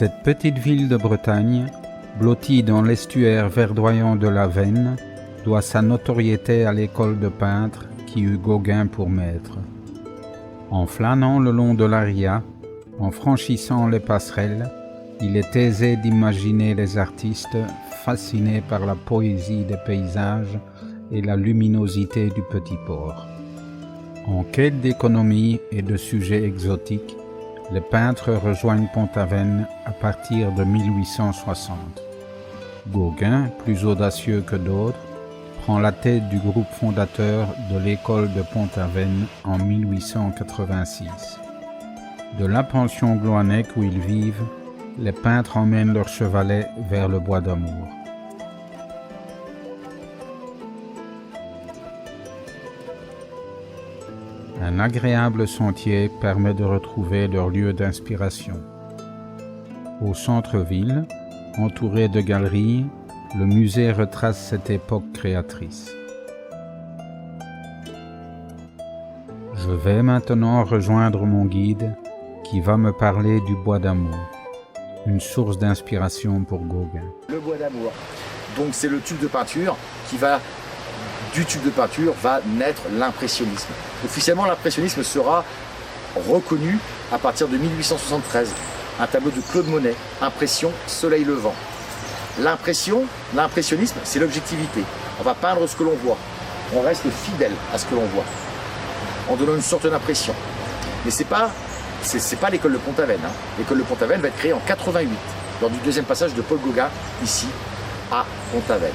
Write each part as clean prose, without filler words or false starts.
Cette petite ville de Bretagne, blottie dans l'estuaire verdoyant de la Veine, doit sa notoriété à l'école de peintres qui eut Gauguin pour maître. En flânant le long de l'Aria, en franchissant les passerelles, il est aisé d'imaginer les artistes fascinés par la poésie des paysages et la luminosité du petit port. En quête d'économie et de sujets exotiques, les peintres rejoignent Pont-Aven à partir de 1860. Gauguin, plus audacieux que d'autres, prend la tête du groupe fondateur de l'école de Pont-Aven en 1886. De la pension Gloanec où ils vivent, les peintres emmènent leurs chevalets vers le bois d'amour. Un agréable sentier permet de retrouver leur lieu d'inspiration. Au centre-ville, entouré de galeries, le musée retrace cette époque créatrice. Je vais maintenant rejoindre mon guide qui va me parler du bois d'amour, une source d'inspiration pour Gauguin. Le bois d'amour, donc c'est le tube de peinture du tube de peinture va naître l'impressionnisme. Officiellement, l'impressionnisme sera reconnu à partir de 1873. Un tableau de Claude Monet, Impression, soleil levant. L'impressionnisme, c'est l'objectivité. On va peindre ce que l'on voit. On reste fidèle à ce que l'on voit, en donnant une sorte d'impression. Mais c'est pas l'école de Pont-Aven. L'école de Pont-Aven va être créée en 88, lors du deuxième passage de Paul Gauguin, ici, à Pont-Aven.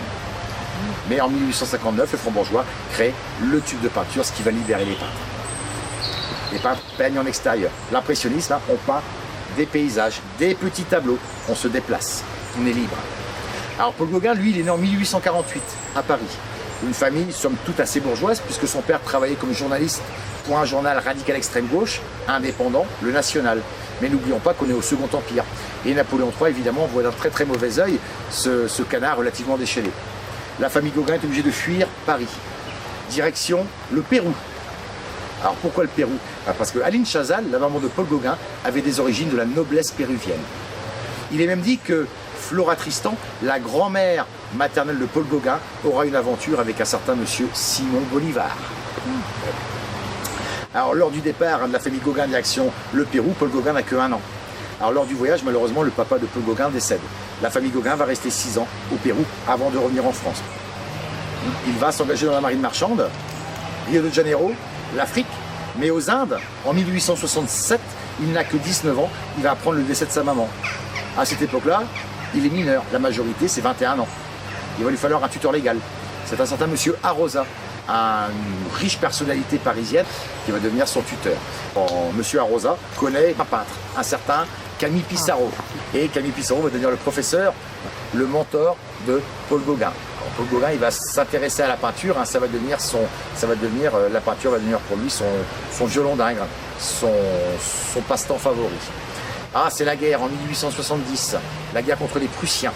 Mais en 1859, le Franc-Bourgeois crée le tube de peinture, ce qui va libérer les peintres. Les peintres peignent en extérieur. L'impressionnisme, on peint des paysages, des petits tableaux. On se déplace, on est libre. Alors Paul Gauguin, lui, il est né en 1848 à Paris. Une famille, somme toute, assez bourgeoise, puisque son père travaillait comme journaliste pour un journal radical extrême gauche, indépendant, le National. Mais n'oublions pas qu'on est au Second Empire. Et Napoléon III, évidemment, voit d'un très très mauvais œil ce canard relativement déchaîné. La famille Gauguin est obligée de fuir Paris. Direction le Pérou. Alors pourquoi le Pérou? Parce que Aline Chazal, la maman de Paul Gauguin, avait des origines de la noblesse péruvienne. Il est même dit que Flora Tristan, la grand-mère maternelle de Paul Gauguin, aura une aventure avec un certain monsieur Simon Bolivar. Alors lors du départ de la famille Gauguin direction le Pérou, Paul Gauguin n'a que 1 an. Alors lors du voyage, malheureusement, le papa de Paul Gauguin décède. La famille Gauguin va rester 6 ans au Pérou avant de revenir en France. Il va s'engager dans la marine marchande, Rio de Janeiro, l'Afrique, mais aux Indes, en 1867, il n'a que 19 ans, il va apprendre le décès de sa maman. À cette époque-là, il est mineur, la majorité c'est 21 ans. Il va lui falloir un tuteur légal. C'est un certain monsieur Arrosa, une riche personnalité parisienne qui va devenir son tuteur. Monsieur Arrosa connaît un peintre, un certain Camille Pissarro. Et Camille Pissarro va devenir le professeur, le mentor de Paul Gauguin. Alors, Paul Gauguin, il va s'intéresser à la peinture, la peinture va devenir pour lui son violon d'ingre, son passe-temps favori. Ah, c'est la guerre en 1870, la guerre contre les Prussiens.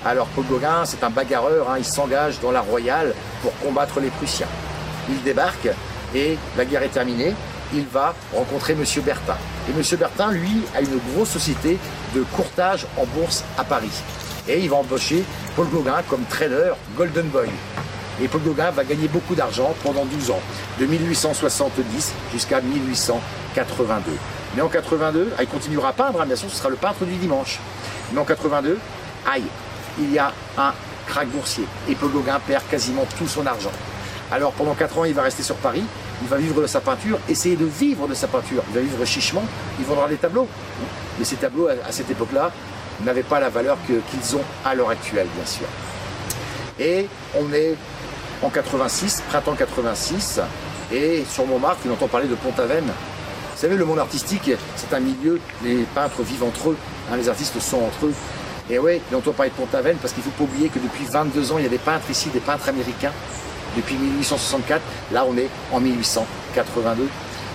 Alors Paul Gauguin, c'est un bagarreur, il s'engage dans la Royale pour combattre les Prussiens. Il débarque et la guerre est terminée. Il va rencontrer Monsieur Bertin. Et Monsieur Bertin, lui, a une grosse société de courtage en bourse à Paris. Et il va embaucher Paul Gauguin comme trader Golden Boy. Et Paul Gauguin va gagner beaucoup d'argent pendant 12 ans, de 1870 jusqu'à 1882. Mais en 82, il continuera à peindre, bien sûr, ce sera le peintre du dimanche. Mais en 82, il y a un krach boursier. Et Paul Gauguin perd quasiment tout son argent. Alors pendant 4 ans, il va rester sur Paris. Il va vivre de sa peinture, essayer de vivre de sa peinture. Il va vivre chichement, il vendra des tableaux. Mais ces tableaux, à cette époque-là, n'avaient pas la valeur qu'ils ont à l'heure actuelle, bien sûr. Et on est en 86, printemps 86, et sur Montmartre, on entend parler de Pont-Aven. Vous savez, le monde artistique, c'est un milieu, les peintres vivent entre eux, les artistes sont entre eux. Et oui, on entend parler de Pont-Aven parce qu'il ne faut pas oublier que depuis 22 ans, il y a des peintres ici, des peintres américains. Depuis 1864, là on est en 1882.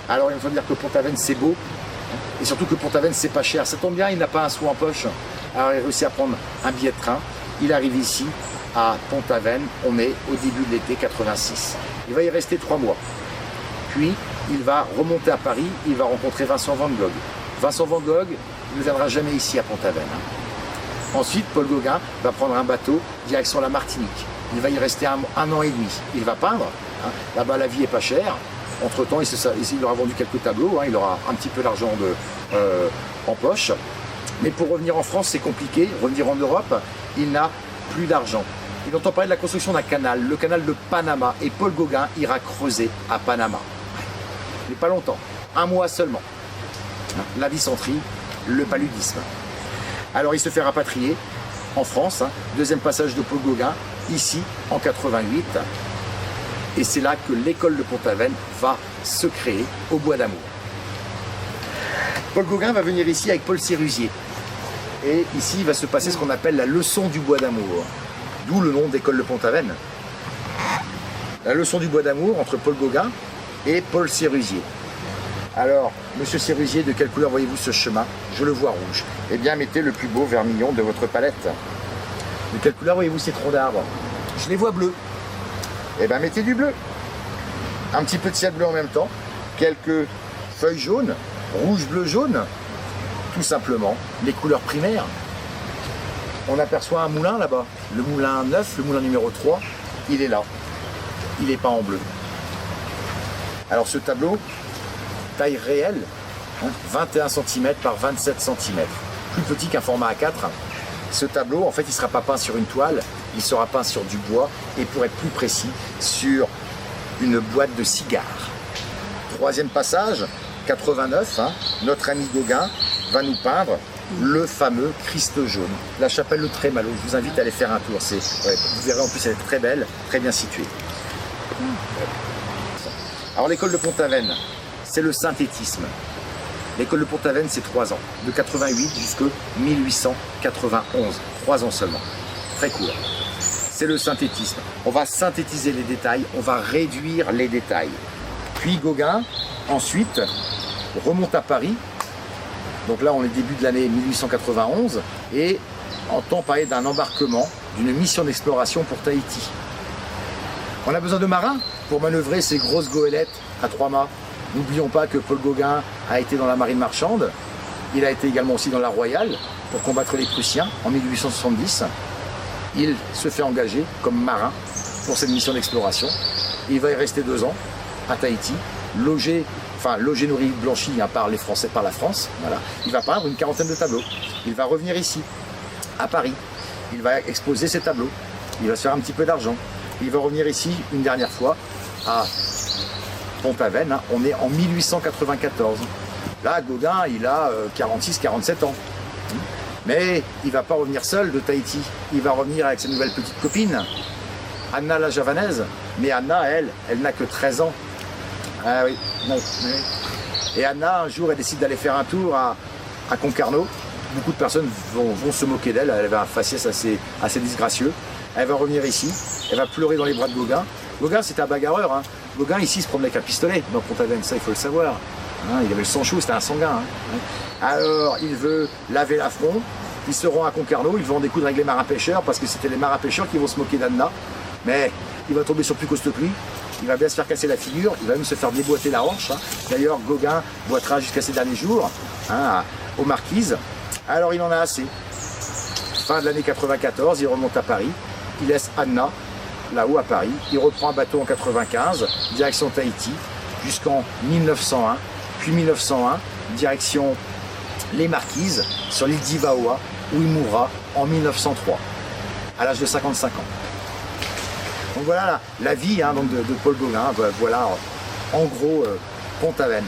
Alors il faut dire que Pont-Aven c'est beau, et surtout que Pont-Aven c'est pas cher. Ça tombe bien, il n'a pas un sou en poche. Alors il réussit à prendre un billet de train. Il arrive ici à Pont-Aven, on est au début de l'été 86. Il va y rester 3 mois. Puis il va remonter à Paris, il va rencontrer Vincent van Gogh. Vincent van Gogh ne viendra jamais ici à Pont-Aven. Ensuite, Paul Gauguin va prendre un bateau direction la Martinique. Il va y rester un an et demi. Il va peindre. Là-bas, la vie est pas chère. Entre-temps, il aura vendu quelques tableaux. Il aura un petit peu d'argent en poche. Mais pour revenir en France, c'est compliqué. Revenir en Europe, il n'a plus d'argent. Il entend parler de la construction d'un canal, le canal de Panama. Et Paul Gauguin ira creuser à Panama. Mais pas longtemps. Un mois seulement. La dysenterie, le paludisme. Alors il se fait rapatrier en France, deuxième passage de Paul Gauguin, ici en 88. Et c'est là que l'école de Pont-Aven va se créer au Bois d'Amour. Paul Gauguin va venir ici avec Paul Sérusier. Et ici il va se passer ce qu'on appelle la leçon du Bois d'Amour. D'où le nom d'école de Pont-Aven. La leçon du Bois d'Amour entre Paul Gauguin et Paul Sérusier. Alors, monsieur Sérusier, de quelle couleur voyez-vous ce chemin? Je le vois rouge. Eh bien, mettez le plus beau vermillon de votre palette. De quelle couleur voyez-vous ces troncs d'arbres? Je les vois bleus. Eh bien, mettez du bleu. Un petit peu de ciel bleu en même temps. Quelques feuilles jaunes, rouge, bleu, jaune. Tout simplement, les couleurs primaires. On aperçoit un moulin là-bas. Le moulin 9, le moulin numéro 3, il est là. Il est peint en bleu. Alors, ce tableau, taille réelle, 21 cm par 27 cm, plus petit qu'un format A4. Ce tableau, en fait, il ne sera pas peint sur une toile, il sera peint sur du bois et pour être plus précis, sur une boîte de cigares. Troisième passage, 89, notre ami Gauguin va nous peindre le fameux Christ jaune, la chapelle de Trémalo. Je vous invite à aller faire un tour, vous verrez en plus elle est très belle, très bien située. Alors l'école de Pont-Aven, c'est le synthétisme. L'école de Pont-Aven, c'est 3 ans, de 88 jusqu'à 1891, 3 ans seulement, très court. C'est le synthétisme. On va synthétiser les détails, on va réduire les détails. Puis Gauguin, ensuite, remonte à Paris. Donc là, on est début de l'année 1891 et entend parler d'un embarquement, d'une mission d'exploration pour Tahiti. On a besoin de marins pour manœuvrer ces grosses goélettes à 3 mâts. N'oublions pas que Paul Gauguin a été dans la marine marchande. Il a été également aussi dans la Royale pour combattre les Prussiens en 1870. Il se fait engager comme marin pour cette mission d'exploration. Il va y rester 2 ans à Tahiti, logé, nourri, blanchi par les Français, par la France. Voilà. Il va peindre une 40aine de tableaux. Il va revenir ici, à Paris. Il va exposer ses tableaux. Il va se faire un petit peu d'argent. Il va revenir ici une dernière fois à Pont-Aven. On est en 1894. Là, Gauguin, il a 46-47 ans. Mais il ne va pas revenir seul de Tahiti. Il va revenir avec sa nouvelle petite copine, Anna la Javanaise. Mais Anna, elle n'a que 13 ans. Ah oui, non. Et Anna, un jour, elle décide d'aller faire un tour à Concarneau. Beaucoup de personnes vont se moquer d'elle. Elle avait un faciès assez disgracieux. Elle va revenir ici. Elle va pleurer dans les bras de Gauguin. Gauguin, c'était un bagarreur. Gauguin, ici, il se promenait avec un pistolet dans Pont-Aven. Ça, il faut le savoir. Il avait le sang chaud, c'était un sanguin. Alors, il veut laver l'affront. Ils se rend à Concarneau. Ils vont des coups de régler marins-pêcheurs parce que c'était les marins-pêcheurs qui vont se moquer d'Anna. Mais il va tomber sur plus costaud que lui. Il va bien se faire casser la figure, il va même se faire déboîter la hanche. D'ailleurs, Gauguin boitera jusqu'à ses derniers jours aux Marquises. Alors il en a assez. Fin de l'année 94, il remonte à Paris. Il laisse Anna là-haut à Paris. Il reprend un bateau en 95, direction Tahiti, jusqu'en 1901. Puis 1901, direction les Marquises, sur l'île d'Ivaoa, où il mourra en 1903, à l'âge de 55 ans. Donc voilà la vie donc de Paul Gauguin, voilà en gros Pont-Aven.